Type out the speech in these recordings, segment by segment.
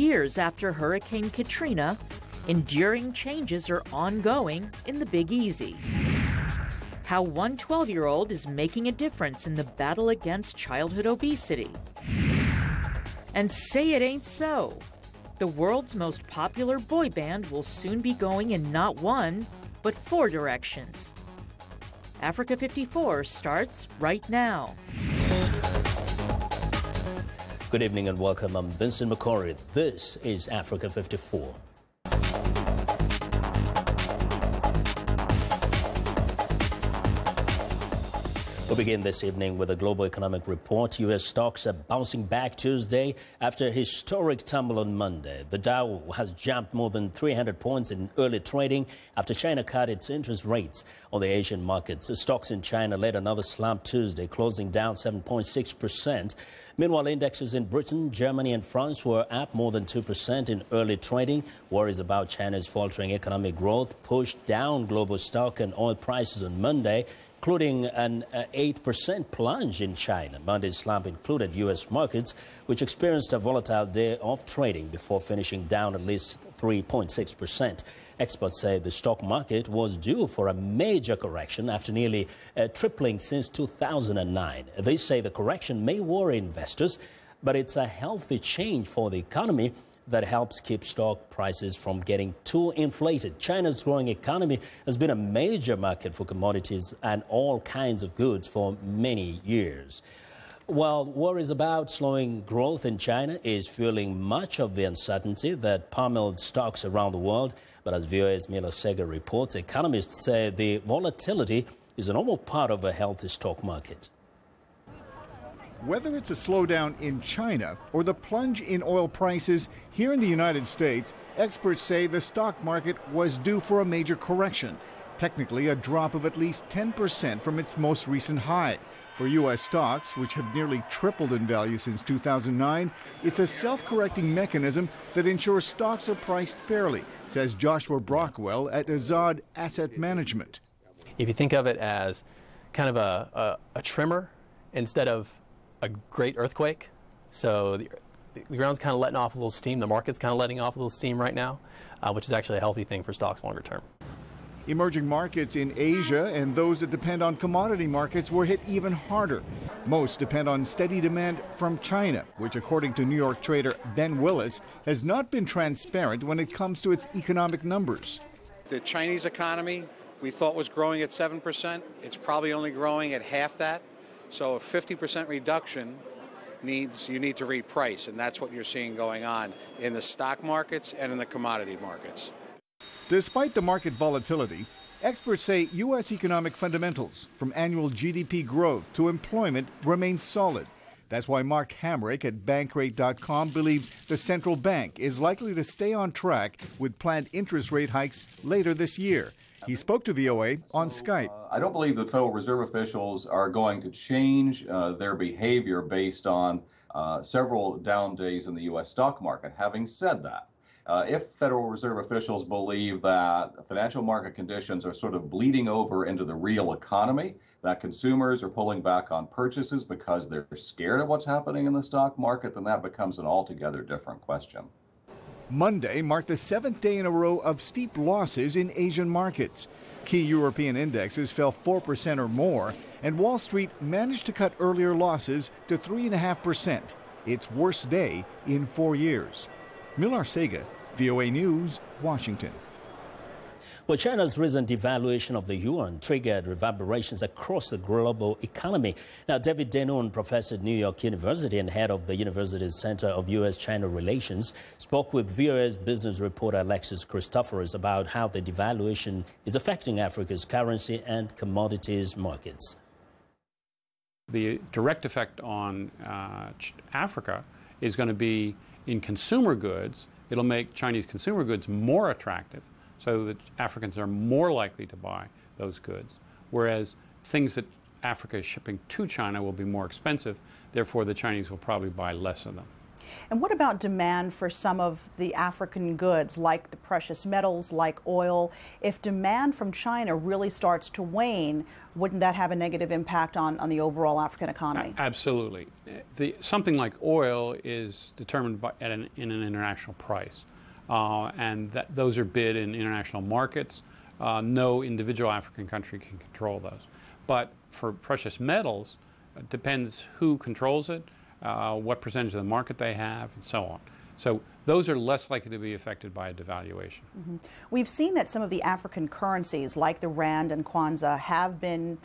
years after Hurricane Katrina, enduring changes are ongoing in the Big Easy. How one 12-year-old is making a difference in the battle against childhood obesity. And say it ain't so. The world's most popular boy band will soon be going in not one, but 4 directions. Africa 54 starts right now. Good evening and welcome. I'm Vincent Makori. This is Africa 54. We'll begin this evening with a global economic report. U.S. stocks are bouncing back Tuesday after a historic tumble on Monday. The Dow has jumped more than 300 points in early trading after China cut its interest rates on the Asian markets. The stocks in China led another slump Tuesday, closing down 7.6%. Meanwhile, indexes in Britain, Germany and France were up more than 2% in early trading. Worries about China's faltering economic growth pushed down global stock and oil prices on Monday, including an 8% plunge in China. Monday's slump included U.S. markets, which experienced a volatile day of trading before finishing down at least 3.6%. Experts say the stock market was due for a major correction after nearly tripling since 2009. They say the correction may worry investors, but it's a healthy change for the economy that helps keep stock prices from getting too inflated. China's growing economy has been a major market for commodities and all kinds of goods for many years. While worries about slowing growth in China is fueling much of the uncertainty that pummeled stocks around the world, but as VOA's Mila Sega reports, economists say the volatility is a normal part of a healthy stock market. Whether it's a slowdown in China or the plunge in oil prices here in the United States, experts say the stock market was due for a major correction, technically a drop of at least 10% from its most recent high. For U.S. stocks, which have nearly tripled in value since 2009, it's a self-correcting mechanism that ensures stocks are priced fairly, says Joshua Brockwell at Azad Asset Management. If you think of it as kind of a trimmer instead of a great earthquake, so the ground's kind of letting off a little steam, the market's kind of letting off a little steam right now, which is actually a healthy thing for stocks longer term. Emerging markets in Asia and those that depend on commodity markets were hit even harder. Most depend on steady demand from China, which according to New York trader Ben Willis has not been transparent when it comes to its economic numbers. The Chinese economy we thought was growing at 7%. It's probably only growing at half that. So a 50% reduction you need to reprice, and that's what you're seeing going on in the stock markets and in the commodity markets. Despite the market volatility, experts say U.S. economic fundamentals, from annual GDP growth to employment, remain solid. That's why Mark Hamrick at Bankrate.com believes the central bank is likely to stay on track with planned interest rate hikes later this year. He spoke to VOA on Skype. I don't believe the Federal Reserve officials are going to change their behavior based on several down days in the U.S. stock market. Having said that, if Federal Reserve officials believe that financial market conditions are sort of bleeding over into the real economy, that consumers are pulling back on purchases because they're scared of what's happening in the stock market, then that becomes an altogether different question. Monday marked the 7th day in a row of steep losses in Asian markets. Key European indexes fell 4% or more, and Wall Street managed to cut earlier losses to 3.5%, its worst day in 4 years. Mila Sega, VOA News, Washington. Well, China's recent devaluation of the yuan triggered reverberations across the global economy. Now, David Denon, professor at New York University and head of the university's Center of U.S.-China Relations, spoke with VOA's business reporter Alexis Christoforous about how the devaluation is affecting Africa's currency and commodities markets. The direct effect on Africa is going to be in consumer goods. It'll make Chinese consumer goods more attractive, so that Africans are more likely to buy those goods, whereas things that Africa is shipping to China will be more expensive, therefore the Chinese will probably buy less of them. And what about demand for some of the African goods, like the precious metals, like oil? If demand from China really starts to wane, wouldn't that have a negative impact on the overall African economy? Absolutely. Something like oil is determined in an international price, and those are bid in international markets. No individual African country can control those. But for precious metals, it depends who controls it, what percentage of the market they have, and so on. So those are less likely to be affected by a devaluation. Mm-hmm. We've seen that some of the African currencies, like the rand and kwanza, have been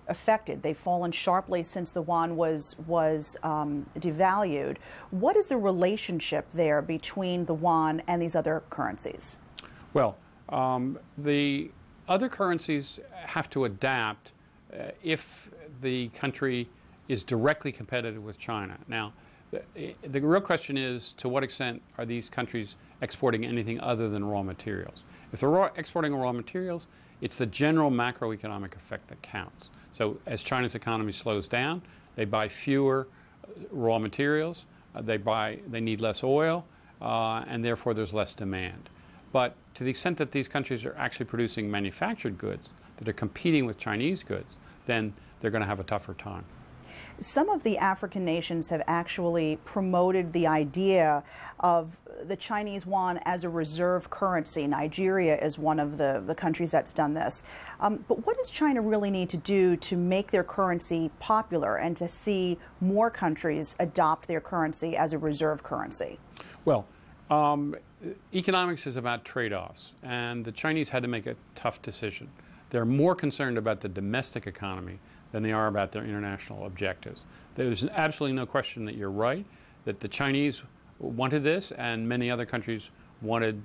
affected. They've fallen sharply since the yuan was devalued. What is the relationship there between the yuan and these other currencies? Well, the other currencies have to adapt if the country is directly competitive with China. Now, the real question is, to what extent are these countries exporting anything other than raw materials? If they're exporting raw materials, it's the general macroeconomic effect that counts. So as China's economy slows down, they buy fewer raw materials, they need less oil, and therefore there's less demand. But to the extent that these countries are actually producing manufactured goods that are competing with Chinese goods, then they're going to have a tougher time. Some of the African nations have actually promoted the idea of the Chinese yuan as a reserve currency. Nigeria is one of the countries that's done this. But what does China really need to do to make their currency popular and to see more countries adopt their currency as a reserve currency? Well, economics is about trade-offs, and the Chinese had to make a tough decision. They're more concerned about the domestic economy than they are about their international objectives. There's absolutely no question that you're right, that the Chinese wanted this, and many other countries wanted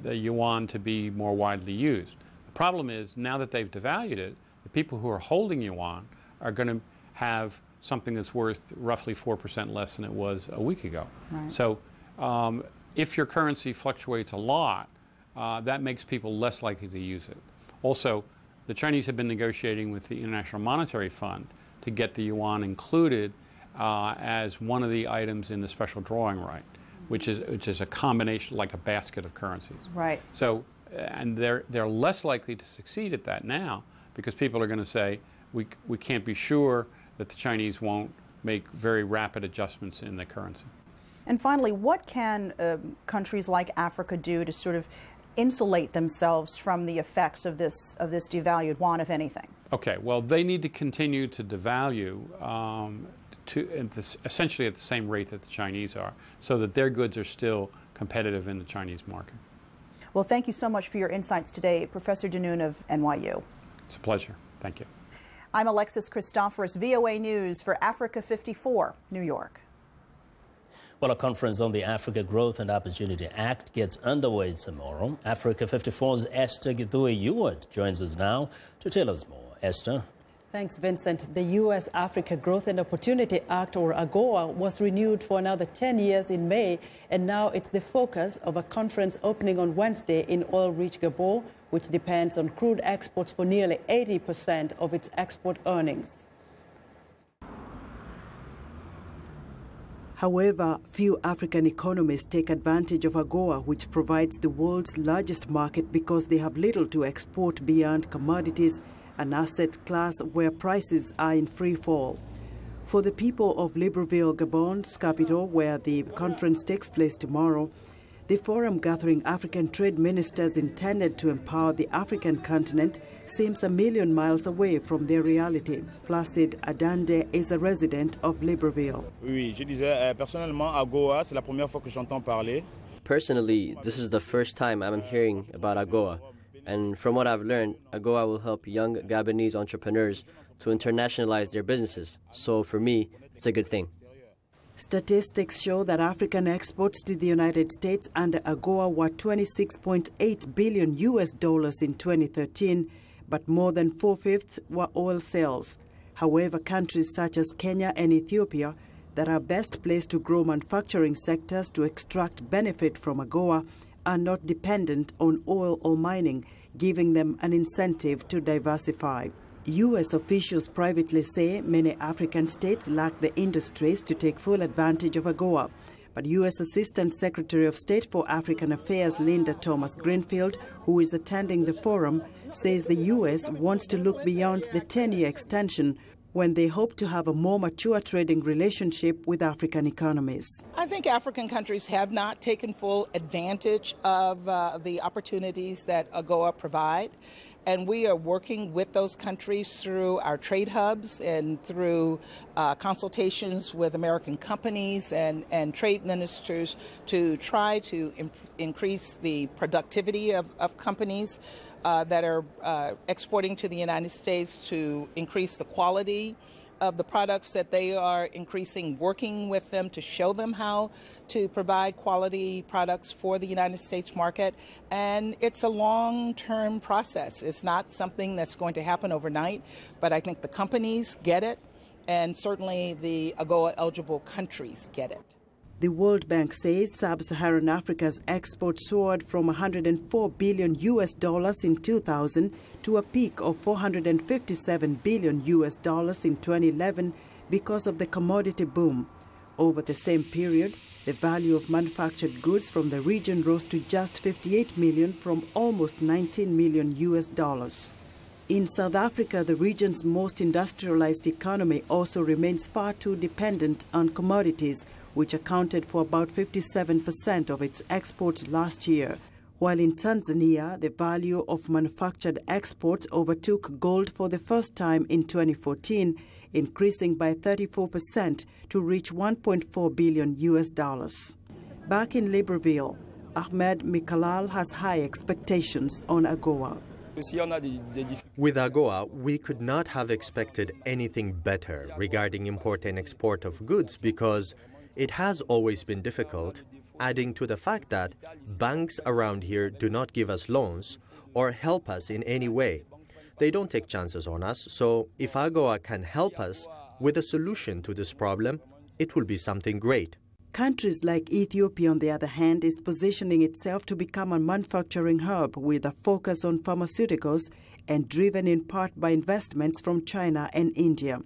the yuan to be more widely used. The problem is, now that they've devalued it, the people who are holding yuan are going to have something that's worth roughly 4% less than it was a week ago. Right. So if your currency fluctuates a lot, that makes people less likely to use it. Also, the Chinese have been negotiating with the International Monetary Fund to get the yuan included as one of the items in the special drawing right, which is a combination, like a basket of currencies. Right. So, and they're less likely to succeed at that now, because people are going to say, we can't be sure that the Chinese won't make very rapid adjustments in the currency. And finally, what can countries like Africa do to sort of insulate themselves from the effects of this devalued yuan, if anything? Okay, well, they need to continue to devalue essentially at the same rate that the Chinese are, so that their goods are still competitive in the Chinese market. Well, thank you so much for your insights today, Professor Danoon of NYU. It's a pleasure. Thank you. I'm Alexis Christoforous, VOA News for Africa 54, New York. Well, a conference on the Africa Growth and Opportunity Act gets underway tomorrow. Africa 54's Esther Githui-Ewart joins us now to tell us more. Esther. Thanks, Vincent. The U.S. Africa Growth and Opportunity Act, or AGOA, was renewed for another 10 years in May, and now it's the focus of a conference opening on Wednesday in oil-rich Gabon, which depends on crude exports for nearly 80% of its export earnings. However, few African economies take advantage of AGOA, which provides the world's largest market because they have little to export beyond commodities, an asset class where prices are in free fall. For the people of Libreville, Gabon's capital, where the conference takes place tomorrow, the forum gathering African trade ministers intended to empower the African continent seems a million miles away from their reality. Placide Adande is a resident of Libreville. Personally, this is the first time I'm hearing about AGOA. And from what I've learned, AGOA will help young Gabonese entrepreneurs to internationalize their businesses. So for me, it's a good thing. Statistics show that African exports to the United States under AGOA were $26.8 billion in 2013, but more than 4/5 were oil sales. However, countries such as Kenya and Ethiopia that are best placed to grow manufacturing sectors to extract benefit from AGOA are not dependent on oil or mining, giving them an incentive to diversify. U.S. officials privately say many African states lack the industries to take full advantage of AGOA. But U.S. Assistant Secretary of State for African Affairs Linda Thomas-Greenfield, who is attending the forum, says the U.S. wants to look beyond the 10-year extension when they hope to have a more mature trading relationship with African economies. I think African countries have not taken full advantage of the opportunities that AGOA provide, and we are working with those countries through our trade hubs and through consultations with American companies and trade ministers to try to increase the productivity of companies that are exporting to the United States, to increase the quality of the products that they are increasing, working with them to show them how to provide quality products for the United States market. And it's a long-term process. It's not something that's going to happen overnight, but I think the companies get it, and certainly the AGOA-eligible countries get it. The World Bank says sub-Saharan Africa's exports soared from $104 billion in 2000 to a peak of $457 billion in 2011 because of the commodity boom. Over the same period, the value of manufactured goods from the region rose to just $58 million from almost $19 million. In South Africa, the region's most industrialized economy also remains far too dependent on commodities, which accounted for about 57% of its exports last year. While in Tanzania, the value of manufactured exports overtook gold for the first time in 2014, increasing by 34% to reach $1.4 billion. Back in Libreville, Ahmed Mikalal has high expectations on AGOA. With AGOA, we could not have expected anything better regarding import and export of goods because it has always been difficult, adding to the fact that banks around here do not give us loans or help us in any way. They don't take chances on us, so if AGOA can help us with a solution to this problem, it will be something great. Countries like Ethiopia, on the other hand, is positioning itself to become a manufacturing hub with a focus on pharmaceuticals and driven in part by investments from China and India.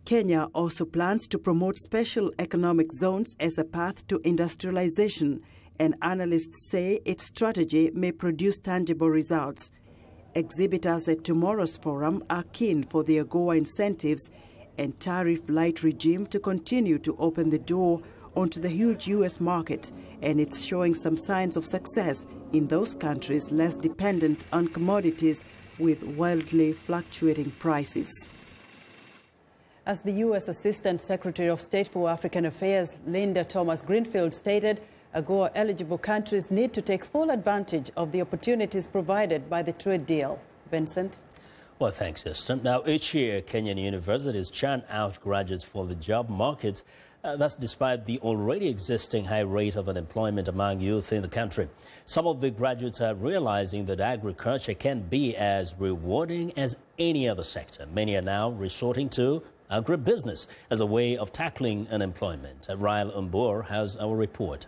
Kenya also plans to promote special economic zones as a path to industrialization, and analysts say its strategy may produce tangible results. Exhibitors at tomorrow's forum are keen for the AGOA incentives and tariff-light regime to continue to open the door onto the huge U.S. market, and it's showing some signs of success in those countries less dependent on commodities with wildly fluctuating prices. As the U.S. Assistant Secretary of State for African Affairs, Linda Thomas-Greenfield, stated, AGOA-eligible countries need to take full advantage of the opportunities provided by the trade deal. Vincent? Well, thanks, Esther. Now, each year, Kenyan universities churn out graduates for the job market. That's despite the already existing high rate of unemployment among youth in the country. Some of the graduates are realizing that agriculture can be as rewarding as any other sector. Many are now resorting to agribusiness as a way of tackling unemployment. Rael Umbur has our report.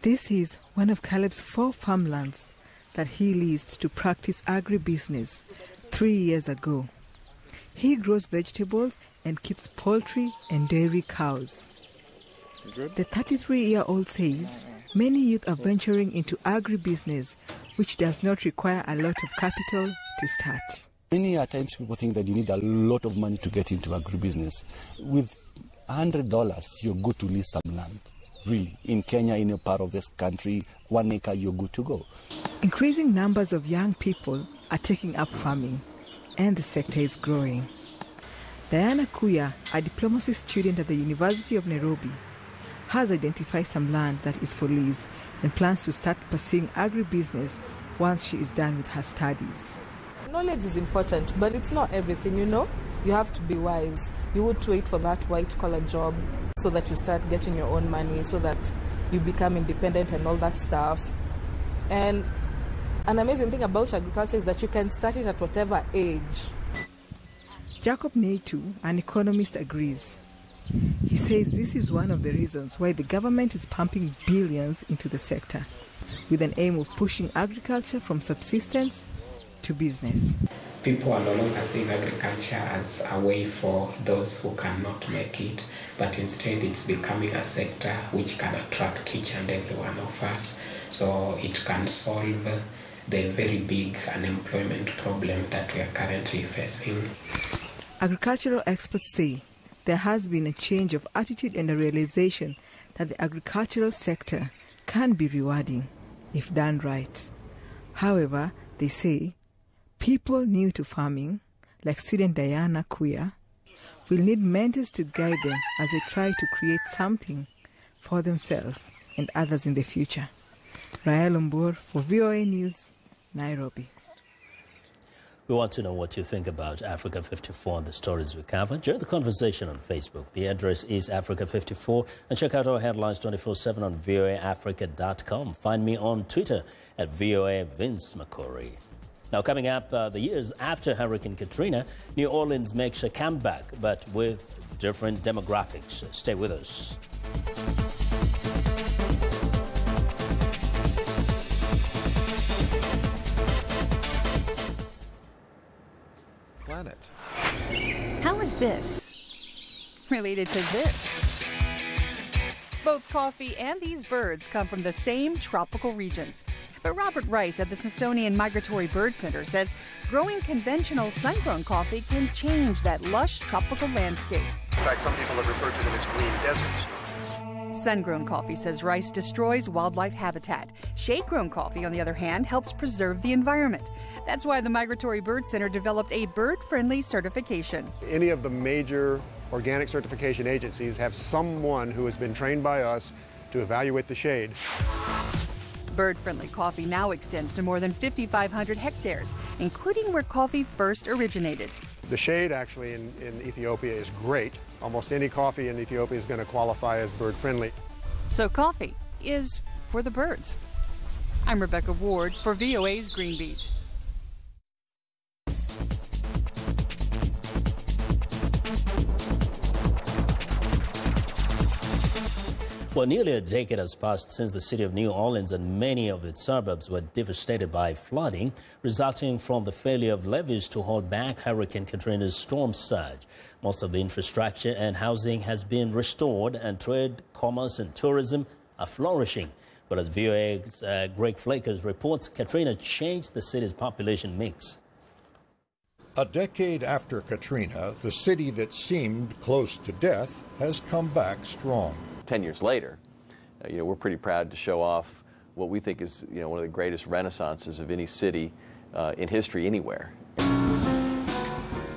This is one of Caleb's 4 farmlands that he leased to practice agribusiness 3 years ago. He grows vegetables and keeps poultry and dairy cows. The 33-year-old says many youth are venturing into agribusiness, which does not require a lot of capital to start. Many times people think that you need a lot of money to get into agribusiness. With $100, you're good to lease some land. Really, in Kenya, in a part of this country, 1 acre, you're good to go. Increasing numbers of young people are taking up farming, and the sector is growing. Diana Kuya, a diplomacy student at the University of Nairobi, has identified some land that is for lease and plans to start pursuing agribusiness once she is done with her studies. Knowledge is important, but it's not everything, you know. You have to be wise. You would wait for that white-collar job so that you start getting your own money, so that you become independent and all that stuff. And an amazing thing about agriculture is that you can start it at whatever age. Jacob Neitu, an economist, agrees. He says this is one of the reasons why the government is pumping billions into the sector, with an aim of pushing agriculture from subsistence to business. People are no longer seeing agriculture as a way for those who cannot make it, but instead it's becoming a sector which can attract each and every one of us. So it can solve the very big unemployment problem that we are currently facing. Agricultural experts say there has been a change of attitude and a realization that the agricultural sector can be rewarding if done right. However, they say people new to farming, like student Diana Kuya, will need mentors to guide them as they try to create something for themselves and others in the future. Rael Umbur for VOA News, Nairobi. We want to know what you think about Africa 54 and the stories we cover. Join the conversation on Facebook. The address is Africa 54, and check out our headlines 24/7 on voaafrica.com. Find me on Twitter at VOA Vince Makori. Now, coming up, the years after Hurricane Katrina, New Orleans makes a comeback, but with different demographics. Stay with us. Planet. How is this related to this? Both coffee and these birds come from the same tropical regions. But Robert Rice at the Smithsonian Migratory Bird Center says growing conventional sun-grown coffee can change that lush tropical landscape. In fact, some people have referred to them as green deserts. Sun-grown coffee, says Rice, destroys wildlife habitat. Shade-grown coffee, on the other hand, helps preserve the environment. That's why the Migratory Bird Center developed a bird-friendly certification. Any of the major organic certification agencies have someone who has been trained by us to evaluate the shade. Bird-friendly coffee now extends to more than 5,500 hectares, including where coffee first originated. The shade actually in Ethiopia is great. Almost any coffee in Ethiopia is going to qualify as bird-friendly. So coffee is for the birds. I'm Rebecca Ward for VOA's Green Beat. Well, nearly a decade has passed since the city of New Orleans and many of its suburbs were devastated by flooding, resulting from the failure of levees to hold back Hurricane Katrina's storm surge. Most of the infrastructure and housing has been restored, and trade, commerce and tourism are flourishing. But as VOA's Greg Flakers reports, Katrina changed the city's population mix. A decade after Katrina, the city that seemed close to death has come back strong. 10 years later, we're pretty proud to show off what we think is, one of the greatest renaissances of any city in history anywhere.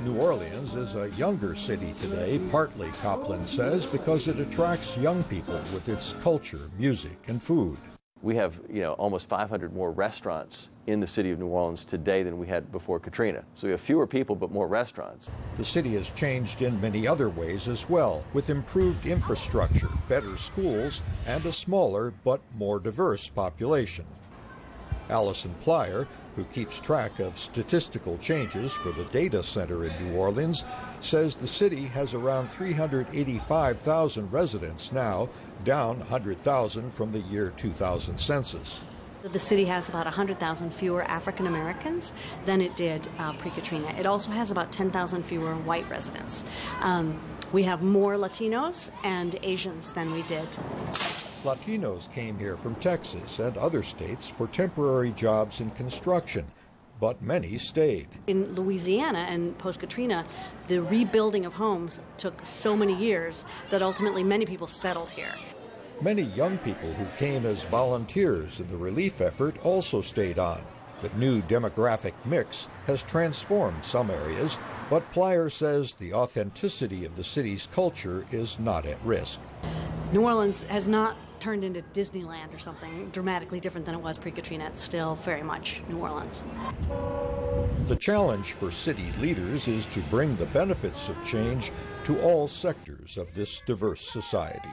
New Orleans is a younger city today, partly, Copland says, because it attracts young people with its culture, music, and food. We have, almost 500 more restaurants in the city of New Orleans today than we had before Katrina. So we have fewer people but more restaurants. The city has changed in many other ways as well, with improved infrastructure, better schools, and a smaller but more diverse population. Allison Plyer, who keeps track of statistical changes for the data center in New Orleans, says the city has around 385,000 residents now, down 100,000 from the year 2000 census. The city has about 100,000 fewer African Americans than it did pre-Katrina. It also has about 10,000 fewer white residents. We have more Latinos and Asians than we did. Latinos came here from Texas and other states for temporary jobs in construction, but many stayed. In Louisiana and post-Katrina, the rebuilding of homes took so many years that ultimately many people settled here. Many young people who came as volunteers in the relief effort also stayed on. The new demographic mix has transformed some areas, but Plyer says the authenticity of the city's culture is not at risk. New Orleans has not turned into Disneyland or something dramatically different than it was pre-Katrina. It's still very much New Orleans. The challenge for city leaders is to bring the benefits of change to all sectors of this diverse society.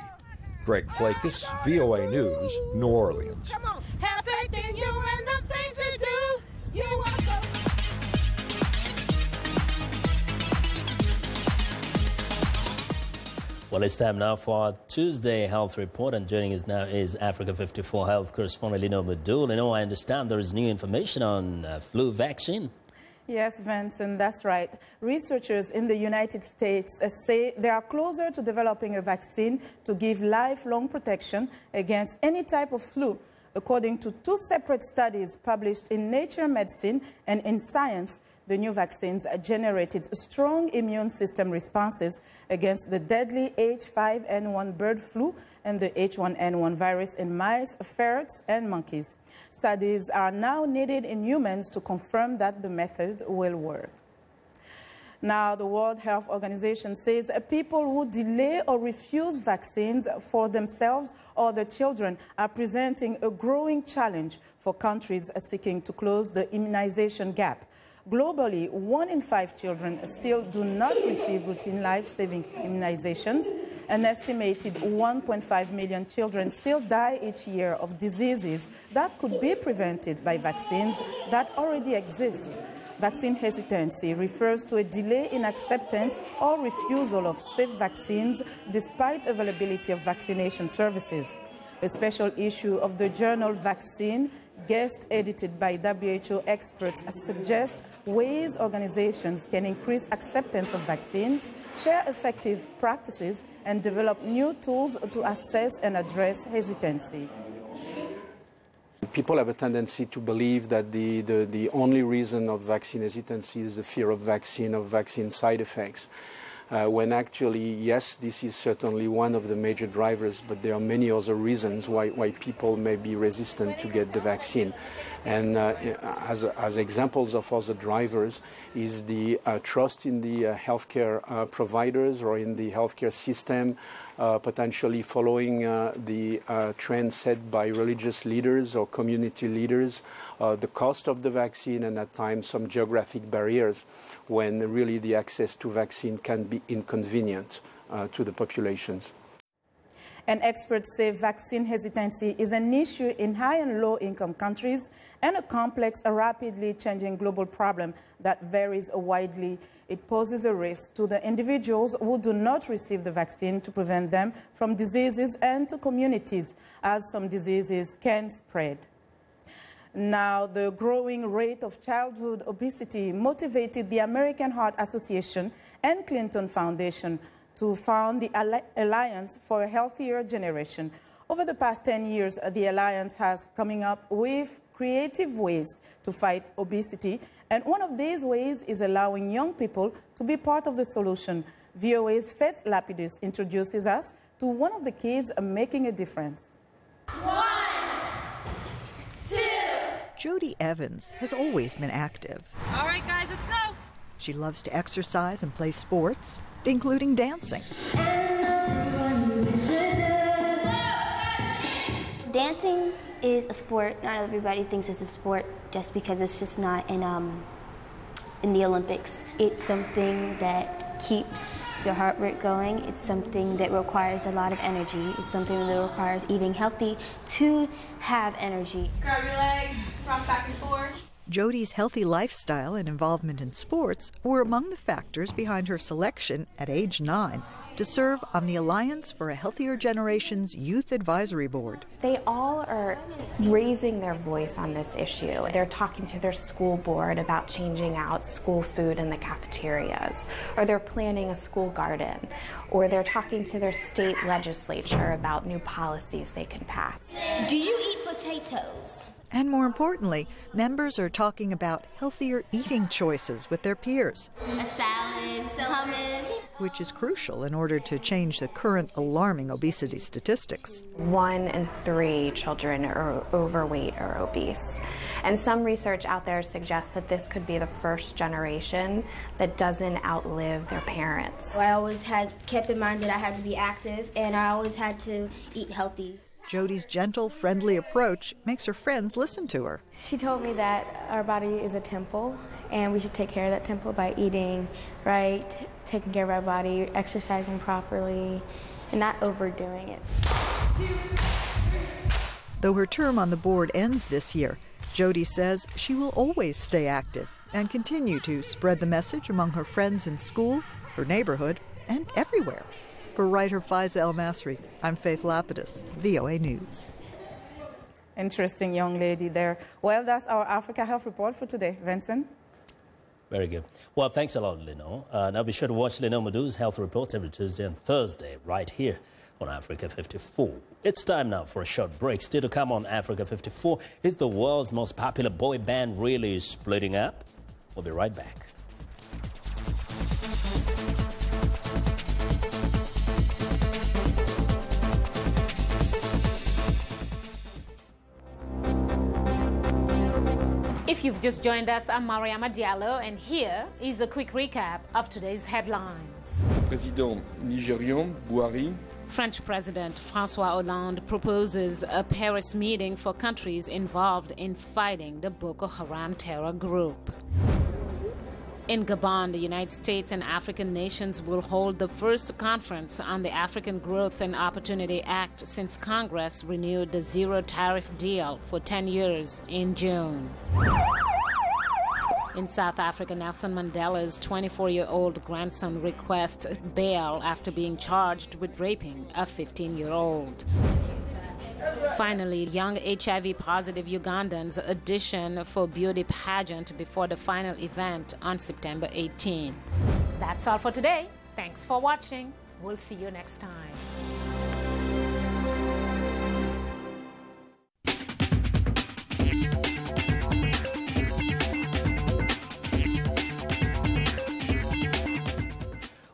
Greg Flakes, VOA News, New Orleans. Come on, have faith in you and the things you do. You are the... Well, it's time now for our Tuesday Health Report, and joining us now is Africa 54 Health correspondent Lino Madul. Lino, I understand there is new information on flu vaccine. Yes, Vincent, that's right. Researchers in the United States say they are closer to developing a vaccine to give lifelong protection against any type of flu. According to two separate studies published in Nature Medicine and in Science, the new vaccines generated strong immune system responses against the deadly H5N1 bird flu and the H1N1 virus in mice, ferrets, and monkeys. Studies are now needed in humans to confirm that the method will work. Now, the World Health Organization says people who delay or refuse vaccines for themselves or their children are presenting a growing challenge for countries seeking to close the immunization gap. Globally, 1 in 5 children still do not receive routine life-saving immunizations. An estimated 1.5 million children still die each year of diseases that could be prevented by vaccines that already exist. Vaccine hesitancy refers to a delay in acceptance or refusal of safe vaccines despite availability of vaccination services. A special issue of the journal Vaccine, guest edited by WHO experts, suggests ways organizations can increase acceptance of vaccines, share effective practices, and develop new tools to assess and address hesitancy. People have a tendency to believe that the only reason of vaccine hesitancy is the fear of vaccine side effects. When actually, yes, this is certainly one of the major drivers, but there are many other reasons why people may be resistant to get the vaccine. And as examples of other drivers is the trust in the healthcare providers or in the healthcare system, potentially following the trend set by religious leaders or community leaders, the cost of the vaccine, and at times some geographic barriers when really the access to vaccine can be inconvenient to the populations. And experts say vaccine hesitancy is an issue in high and low income countries and a complex, rapidly changing global problem that varies widely. It poses a risk to the individuals who do not receive the vaccine to prevent them from diseases and to communities, as some diseases can spread. Now, the growing rate of childhood obesity motivated the American Heart Association and Clinton Foundation to found the Alliance for a Healthier Generation. Over the past 10 years, the Alliance has coming up with creative ways to fight obesity, and one of these ways is allowing young people to be part of the solution. VOA's Faith Lapidus introduces us to one of the kids making a difference. Jody Evans has always been active. All right, guys, let's go. She loves to exercise and play sports, including dancing. Dancing is a sport. Not everybody thinks it's a sport just because it's just not in the Olympics. It's something that keeps your heart rate going. It's something that requires a lot of energy. It's something that requires eating healthy to have energy. Grab your legs, rock back and forth. Jody's healthy lifestyle and involvement in sports were among the factors behind her selection at age 9 to serve on the Alliance for a Healthier Generation's Youth Advisory Board. They all are raising their voice on this issue. They're talking to their school board about changing out school food in the cafeterias, or they're planning a school garden, or they're talking to their state legislature about new policies they can pass. Do you eat potatoes? And more importantly, members are talking about healthier eating choices with their peers. A salad, some hummus. Which is crucial in order to change the current alarming obesity statistics. 1 in 3 children are overweight or obese. And some research out there suggests that this could be the first generation that doesn't outlive their parents. I always kept in mind that I had to be active, and I always had to eat healthy. Jody's gentle, friendly approach makes her friends listen to her. She told me that our body is a temple, and we should take care of that temple by eating right, taking care of our body, exercising properly, and not overdoing it. Though her term on the board ends this year, Jody says she will always stay active and continue to spread the message among her friends in school, her neighborhood, and everywhere. For writer Faiza El-Masri, I'm Faith Lapidus, VOA News. Interesting young lady there. Well, that's our Africa Health Report for today. Vincent? Very good. Well, thanks a lot, Lino. Now be sure to watch Lino Madu's Health Reports every Tuesday and Thursday right here on Africa 54. It's time now for a short break. Still to come on Africa 54, is the world's most popular boy band really splitting up? We'll be right back. If you've just joined us, I'm Mariama Diallo, and here is a quick recap of today's headlines. Président nigérian Buhari. French President François Hollande proposes a Paris meeting for countries involved in fighting the Boko Haram terror group. In Gabon, the United States and African nations will hold the first conference on the African Growth and Opportunity Act since Congress renewed the zero-tariff deal for 10 years in June. In South Africa, Nelson Mandela's 24-year-old grandson requests bail after being charged with raping a 15-year-old. Finally, young HIV-positive Ugandans audition for beauty pageant before the final event on September 18. That's all for today. Thanks for watching. We'll see you next time.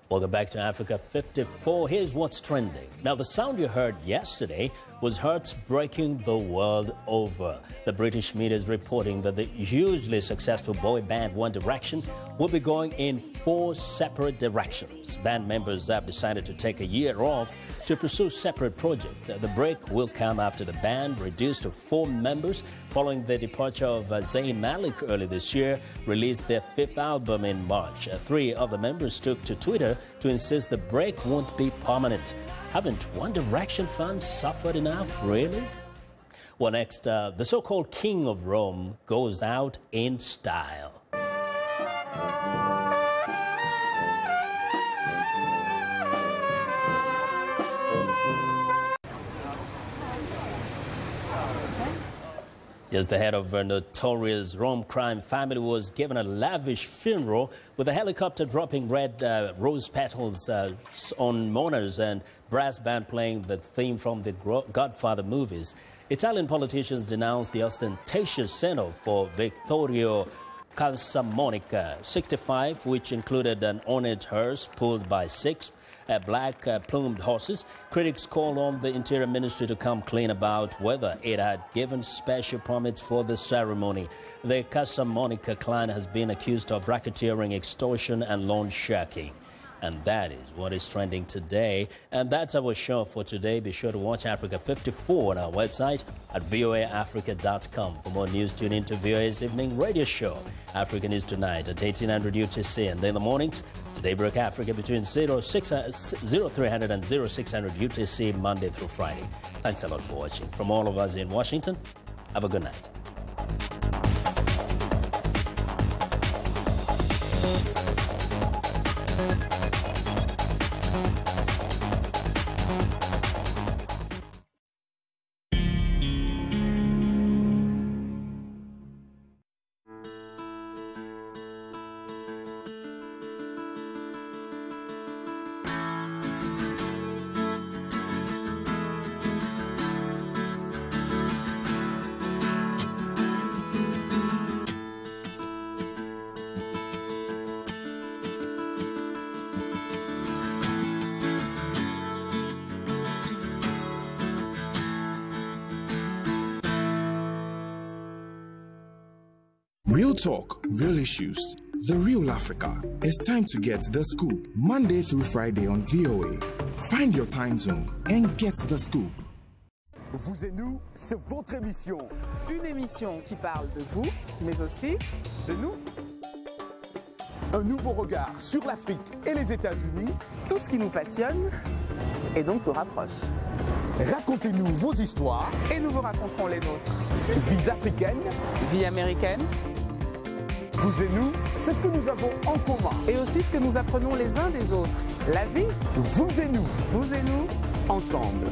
Welcome back to Africa 54. Here's what's trending. Now, the sound you heard yesterday was heard breaking the world over. The British media is reporting that the hugely successful boy band One Direction will be going in 4 separate directions. Band members have decided to take a year off to pursue separate projects. The break will come after the band, reduced to 4 members following the departure of Zayn Malik early this year, released their 5th album in March. 3 of the members took to Twitter to insist the break won't be permanent. Haven't One Direction fans suffered enough, really? Well, next, the so-called King of Rome goes out in style. Yes, the head of a notorious Rome crime family was given a lavish funeral with a helicopter dropping red rose petals on mourners and brass band playing the theme from the Godfather movies. Italian politicians denounced the ostentatious send-off for Vittorio Calsamonica, 65, which included an ornate hearse pulled by 6 black plumed horses. Critics called on the Interior Ministry to come clean about whether it had given special permits for the ceremony. The Calsamonica clan has been accused of racketeering, extortion and loan sharking. And that is what is trending today. And that's our show for today. Be sure to watch Africa 54 on our website at voaafrica.com. For more news, tune into VOA's evening radio show, Africa News Tonight at 1800 UTC. And in the mornings, Daybreak Africa between 0300 and 0600 UTC, Monday through Friday. Thanks a lot for watching. From all of us in Washington, have a good night. Real talk, real issues. The Real Africa. It's time to get the scoop. Monday through Friday on VOA. Find your time zone and get the scoop. Vous et nous, c'est votre émission. Une émission qui parle de vous, mais aussi de nous. Un nouveau regard sur l'Afrique et les États-Unis. Tout ce qui nous passionne et donc nous rapproche. Racontez-nous vos histoires et nous vous raconterons les nôtres. Vies africaines, vie américaine. Vous et nous, c'est ce que nous avons en commun. Et aussi ce que nous apprenons les uns des autres. La vie, vous et nous. Vous et nous, ensemble.